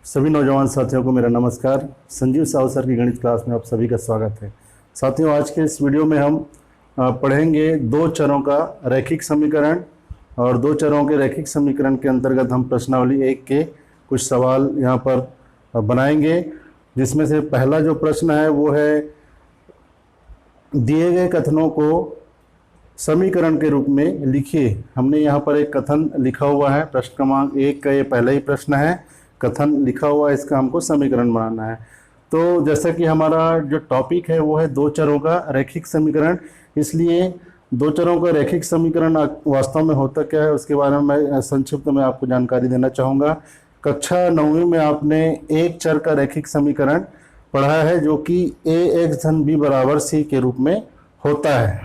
सभी नौजवान साथियों को मेरा नमस्कार। संजीव साहू सर की गणित क्लास में आप सभी का स्वागत है। साथियों, आज के इस वीडियो में हम पढ़ेंगे दो चरों का रैखिक समीकरण और दो चरों के रैखिक समीकरण के अंतर्गत हम प्रश्नावली 1 के कुछ सवाल यहाँ पर बनाएंगे, जिसमें से पहला जो प्रश्न है वो है दिए गए कथनों को समीकरण के रूप में लिखिए। हमने यहाँ पर एक कथन लिखा हुआ है, प्रश्न क्रमांक 1 का ये पहला ही प्रश्न है। कथन लिखा हुआ है, इसका हमको समीकरण बनाना है। तो जैसा कि हमारा जो टॉपिक है वो है दो चरों का रैखिक समीकरण, इसलिए दो चरों का रैखिक समीकरण वास्तव में होता क्या है उसके बारे में मैं संक्षिप्त में आपको जानकारी देना चाहूँगा। कक्षा 9वीं में आपने एक चर का रैखिक समीकरण पढ़ा है जो कि ax धन b बराबर c के रूप में होता है,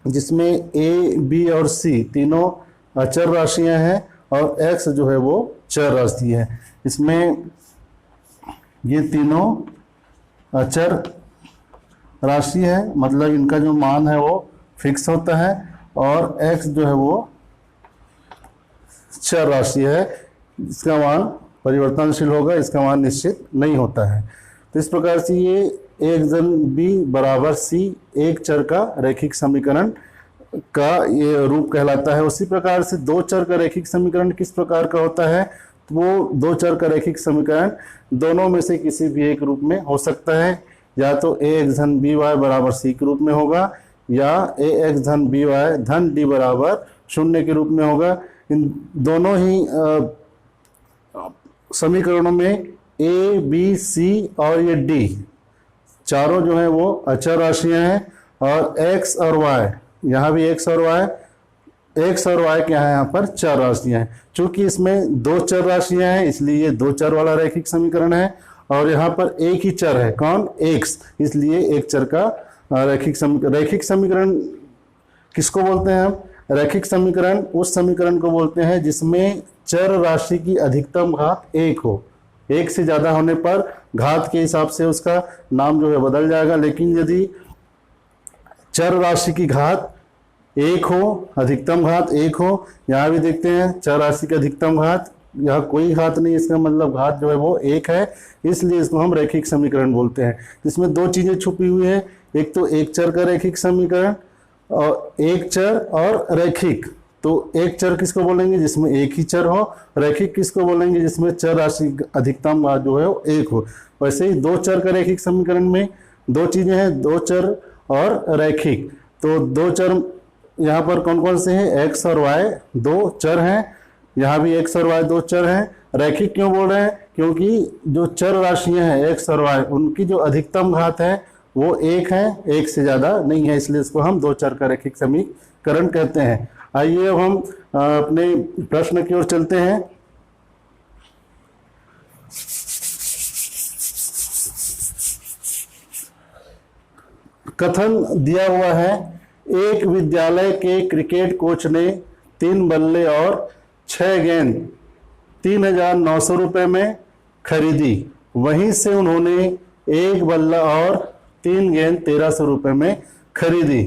जिसमें a, b और c तीनों अचर राशियां हैं और x जो है वो चर राशि है। इसमें ये तीनों अचर राशि है, मतलब इनका जो मान है वो फिक्स होता है और x जो है वो चर राशि है, इसका मान परिवर्तनशील होगा, इसका मान निश्चित नहीं होता है। तो इस प्रकार से ये एक धन b बराबर c एक चर का रैखिक समीकरण का ये रूप कहलाता है। उसी प्रकार से दो चर का रैखिक समीकरण किस प्रकार का होता है, तो वो दो चर का रैखिक समीकरण दोनों में से किसी भी एक रूप में हो सकता है। या तो ax धन by बराबर c के रूप में होगा या ax धन by धन d बराबर 0 के रूप में होगा। इन दोनों ही समीकरणों में a, b, c और ये d चारों जो है वो अचर राशियां हैं और x और y, यहाँ भी x और y क्या है, यहाँ पर चर राशियां हैं। चूंकि इसमें दो चर राशियां हैं इसलिए ये दो चर वाला रैखिक समीकरण है और यहाँ पर एक ही चर है, कौन, x, इसलिए एक चर का रैखिक समीकरण किसको बोलते हैं हम? रैखिक समीकरण उस समीकरण को बोलते हैं जिसमें चर राशि की अधिकतम घात 1 हो। एक से ज्यादा होने पर घात के हिसाब से उसका नाम जो है बदल जाएगा, लेकिन यदि चर राशि की घात 1 हो, अधिकतम घात 1 हो, यहाँ भी देखते हैं चर राशि की अधिकतम घात, यहाँ कोई घात नहीं, इसका मतलब घात जो है वो 1 है, इसलिए इसको हम रैखिक समीकरण बोलते हैं। इसमें दो चीजें छुपी हुई है, एक तो एक चर का रैखिक समीकरण और एक चर और रैखिक। तो एक चर किसको बोलेंगे, जिसमें एक ही चर हो, रैखिक किसको बोलेंगे, जिसमें चर राशि अधिकतम घात जो है वो 1 हो। वैसे ही दो चर का रैखिक समीकरण में दो चीजें हैं, दो चर और रैखिक। तो दो चर यहाँ पर कौन कौन से हैं, x और y दो चर हैं, यहाँ भी x और y दो चर हैं। रैखिक क्यों बोल रहे हैं, क्योंकि जो चर राशियां हैं x और y उनकी जो अधिकतम घात है वो 1 है, एक से ज्यादा नहीं है, इसलिए इसको हम दो चर का रैखिक समीकरण कहते हैं। आइए अब हम अपने प्रश्न की ओर चलते हैं। कथन दिया हुआ है, एक विद्यालय के क्रिकेट कोच ने 3 बल्ले और 6 गेंद 3,900 रुपये में खरीदी, वहीं से उन्होंने एक बल्ला और 3 गेंद 1,300 रुपये में खरीदी।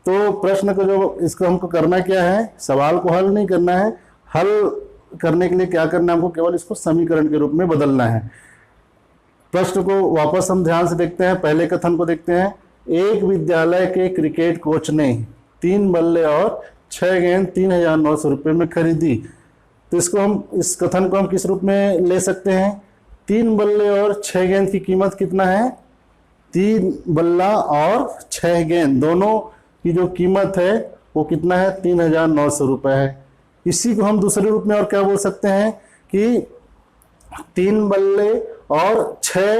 तो प्रश्न को जो इसको हमको करना क्या है, सवाल को हल नहीं करना है, हल करने के लिए क्या करना है, हमको केवल इसको समीकरण के रूप में बदलना है। प्रश्न को वापस हम ध्यान से देखते हैं, पहले कथन को देखते हैं। एक विद्यालय के क्रिकेट कोच ने 3 बल्ले और 6 गेंद 3,900 रुपये में खरीदी। तो इसको हम, इस कथन को हम किस रूप में ले सकते हैं, 3 बल्ले और 6 गेंद की कीमत कितना है, 3 बल्ला और 6 गेंद दोनों की जो कीमत है वो कितना है, 3,900 रुपये है। इसी को हम दूसरे रूप में और क्या बोल सकते हैं कि 3 बल्ले और 6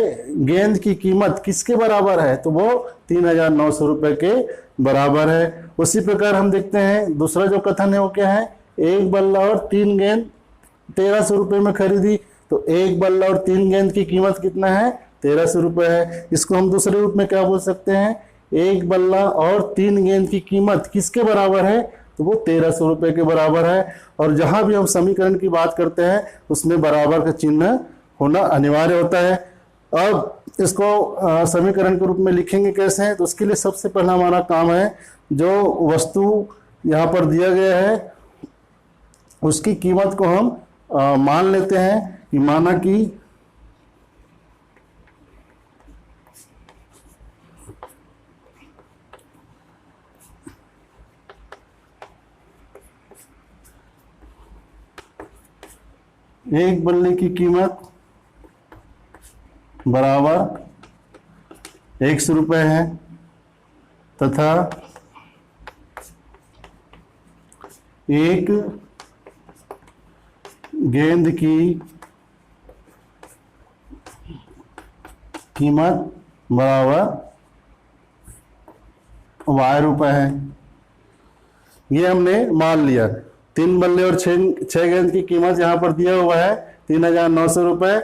गेंद की कीमत किसके बराबर है, तो वो 3,900 रुपये के बराबर है। उसी प्रकार हम देखते हैं दूसरा जो कथन है वो क्या है, एक बल्ला और 3 गेंद 1,300 रुपये में खरीदी। तो एक बल्ला और 3 गेंद की कीमत कितना है, 1,300 रुपये है। इसको हम दूसरे रूप में क्या बोल सकते हैं, एक बल्ला और 3 गेंद की कीमत किसके बराबर है, तो वो 1,300 रुपये के बराबर है। और जहां भी हम समीकरण की बात करते हैं उसमें बराबर का चिन्ह होना अनिवार्य होता है। अब इसको समीकरण के रूप में लिखेंगे कैसे, तो उसके लिए सबसे पहला हमारा काम है, जो वस्तु यहाँ पर दिया गया है उसकी कीमत को हम मान लेते हैं कि माना कि एक बल्ले की कीमत बराबर 100 रुपये है तथा एक गेंद की कीमत बराबर Y रुपये है। ये हमने मान लिया। 3 बल्ले और 6 गेंद की कीमत यहाँ पर दिया हुआ है 3,900 रुपये।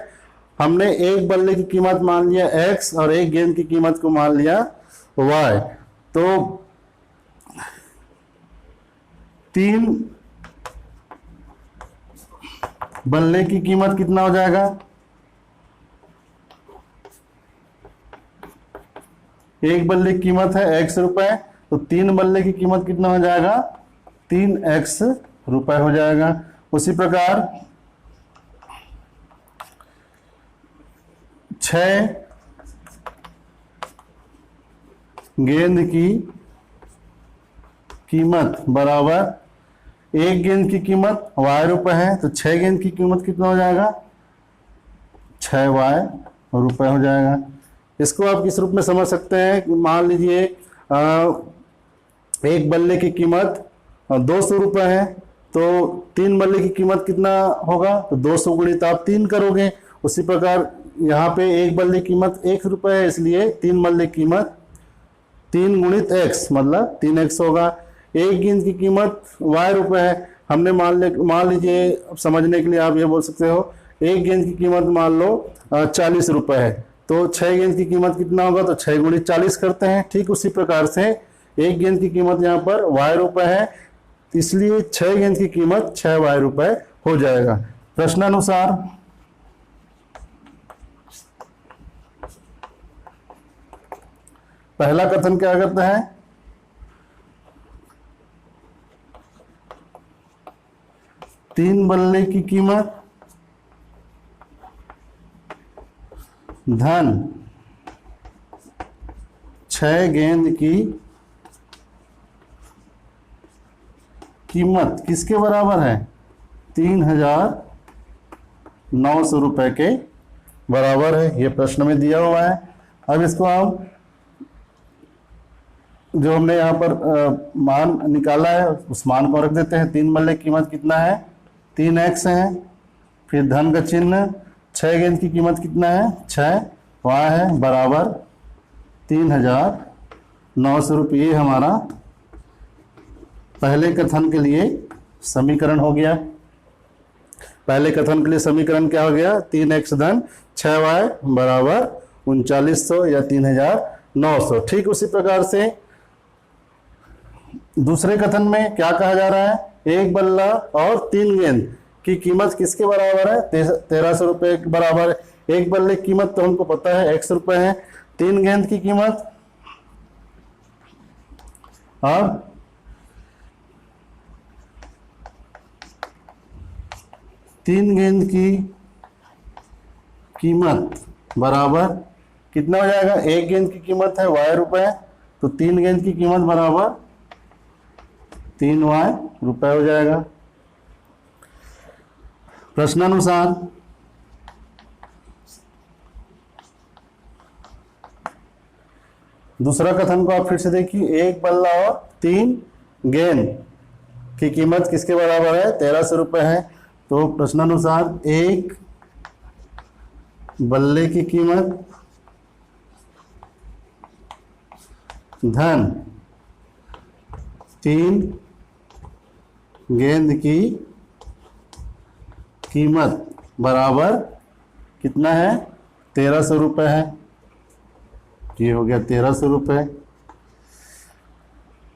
हमने एक बल्ले की कीमत मान लिया X और एक गेंद की कीमत को मान लिया Y। तो 3 बल्ले की कीमत कितना हो जाएगा? एक बल्ले की कीमत है X रुपए, तो 3 बल्ले की कीमत कितना हो जाएगा? 3X रुपए हो जाएगा। उसी प्रकार 6 गेंद की कीमत बराबर एक गेंद की कीमत Y रुपए है, तो 6 गेंद की कीमत कितना हो जाएगा? 6Y रुपए हो जाएगा। इसको आप किस रूप में समझ सकते हैं? मान लीजिए एक बल्ले की कीमत 200 रुपये है, तो 3 बल्ले की कीमत कितना होगा? तो 200 गुणित आप 3 करोगे। उसी प्रकार यहाँ पे एक बल्ले की कीमत 1 रुपये है, इसलिए 3 बल्ले की कीमत 3 गुणित x मतलब 3x होगा। एक गेंद की कीमत Y रुपये है, हमने मान लीजिए समझने के लिए आप ये बोल सकते हो एक गेंद की कीमत मान लो 40 रुपये है, तो 6 गेंद की कीमत कितना होगा? तो 6 गुणित 40 करते हैं। ठीक उसी प्रकार से एक गेंद की कीमत यहाँ पर Y रुपये है, इसलिए 6 गेंद की कीमत 6Y रुपये हो जाएगा। प्रश्नानुसार पहला कथन क्या करता है? तीन बल्ले की कीमत धन 6 गेंद की कीमत किसके बराबर है? 3,900 रुपए के बराबर है। ये प्रश्न में दिया हुआ है। अब इसको हम जो हमने यहाँ पर मान निकाला है उस मान को रख देते हैं। 3 बल्ले की कीमत कितना है? 3x है, फिर धन का चिन्ह, 6 गेंद की कीमत कितना है? 6y है, बराबर 3,900 रुपये हमारा पहले कथन के लिए समीकरण हो गया। पहले कथन के लिए समीकरण क्या हो गया? 3x धन 6y बराबर 3900 या 3,900। ठीक उसी प्रकार से दूसरे कथन में क्या कहा जा रहा है? एक बल्ला और 3 गेंद की कीमत किसके बराबर है? 1,300 रुपये के बराबर। एक बल्ले की कीमत तो हमको पता है x रुपये है। 3 गेंद की कीमत और 3 गेंद की कीमत बराबर कितना हो जाएगा? एक गेंद की कीमत है Y रुपये, तो 3 गेंद की कीमत बराबर 3Y रुपये हो जाएगा। प्रश्नानुसार दूसरा कथन को आप फिर से देखिए। एक बल्ला और 3 गेंद की कीमत किसके बराबर है? 1,300 रुपये है। तो प्रश्नानुसार एक बल्ले की कीमत धन 3 गेंद की कीमत बराबर कितना है? 1,300 रुपये है। ये हो गया 1,300 रुपये।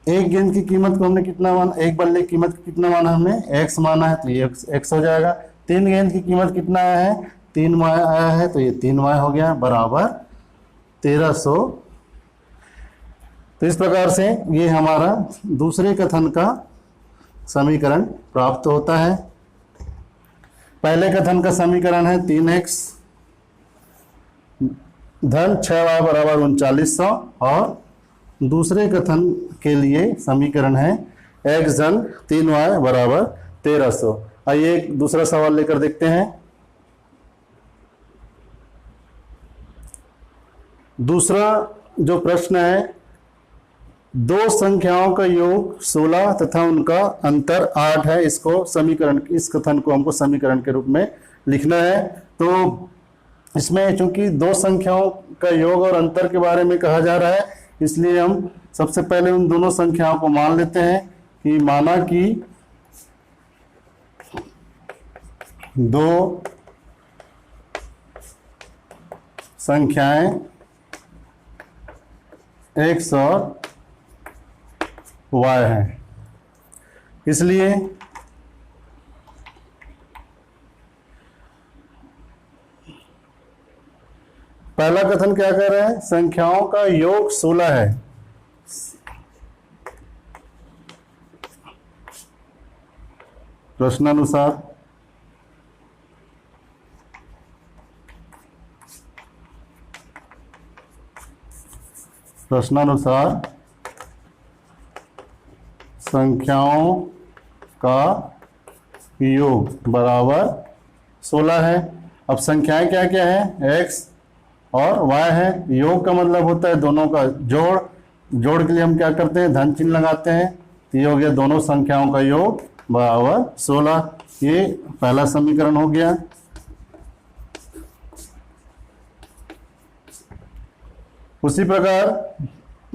एक गेंद की कीमत को हमने कितना माना? एक बल्ले की कीमत कितना माना हमने? x माना है, तो ये x हो जाएगा। 3 गेंद की कीमत कितना आया है? 3y आया है, तो ये 3y हो गया बराबर 1,300। तो इस प्रकार से ये हमारा दूसरे कथन का समीकरण प्राप्त होता है। पहले कथन का समीकरण है 3x धन 6y बराबर 3900 और दूसरे कथन के लिए समीकरण है x धन 3y बराबर 1,300। आइए एक दूसरा सवाल लेकर देखते हैं। दूसरा जो प्रश्न है, दो संख्याओं का योग 16 तथा उनका अंतर 8 है। इसको समीकरण, इस कथन को हमको समीकरण के रूप में लिखना है। तो इसमें चूंकि दो संख्याओं का योग और अंतर के बारे में कहा जा रहा है, इसलिए हम सबसे पहले उन दोनों संख्याओं को मान लेते हैं कि माना कि दो संख्याएं x और y है। इसलिए पहला कथन क्या कर रहा है, संख्याओं का योग 16 है। प्रश्नानुसार संख्याओं का योग बराबर 16 है। अब संख्याएं क्या क्या है, x और y है। योग का मतलब होता है दोनों का जोड़। जोड़ के लिए हम क्या करते हैं, धन चिन्ह लगाते हैं। तो ये हो गया दोनों संख्याओं का योग बराबर 16। ये पहला समीकरण हो गया। उसी प्रकार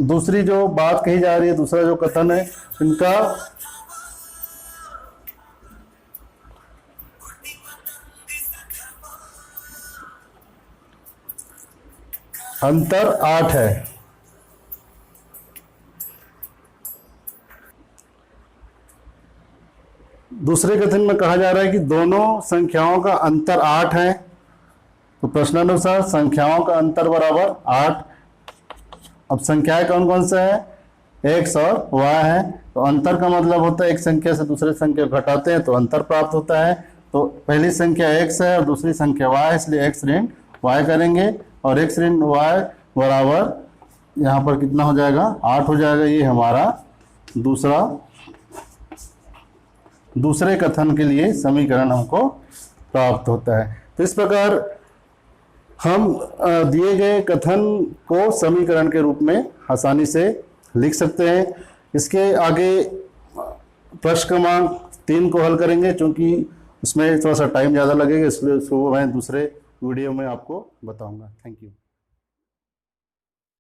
दूसरी जो बात कही जा रही है, दूसरा जो कथन है, इनका अंतर 8 है। दूसरे कथन में कहा जा रहा है कि दोनों संख्याओं का अंतर 8 है। तो प्रश्नानुसार संख्याओं का अंतर बराबर 8। अब संख्याएं कौन कौन से है, x और y है। तो अंतर का मतलब होता है एक संख्या से दूसरे संख्या को घटाते हैं तो अंतर प्राप्त होता है। तो पहली संख्या x है और दूसरी संख्या y है, इसलिए x ऋण y करेंगे और x ऋण y बराबर यहाँ पर कितना हो जाएगा, 8 हो जाएगा। ये हमारा दूसरे कथन के लिए समीकरण हमको प्राप्त होता है। तो इस प्रकार हम दिए गए कथन को समीकरण के रूप में आसानी से लिख सकते हैं। इसके आगे प्रश्न क्रमांक 3 को हल करेंगे, क्योंकि उसमें थोड़ा सा टाइम ज़्यादा लगेगा, इसलिए उसको मैं दूसरे वीडियो में आपको बताऊंगा। Thank you.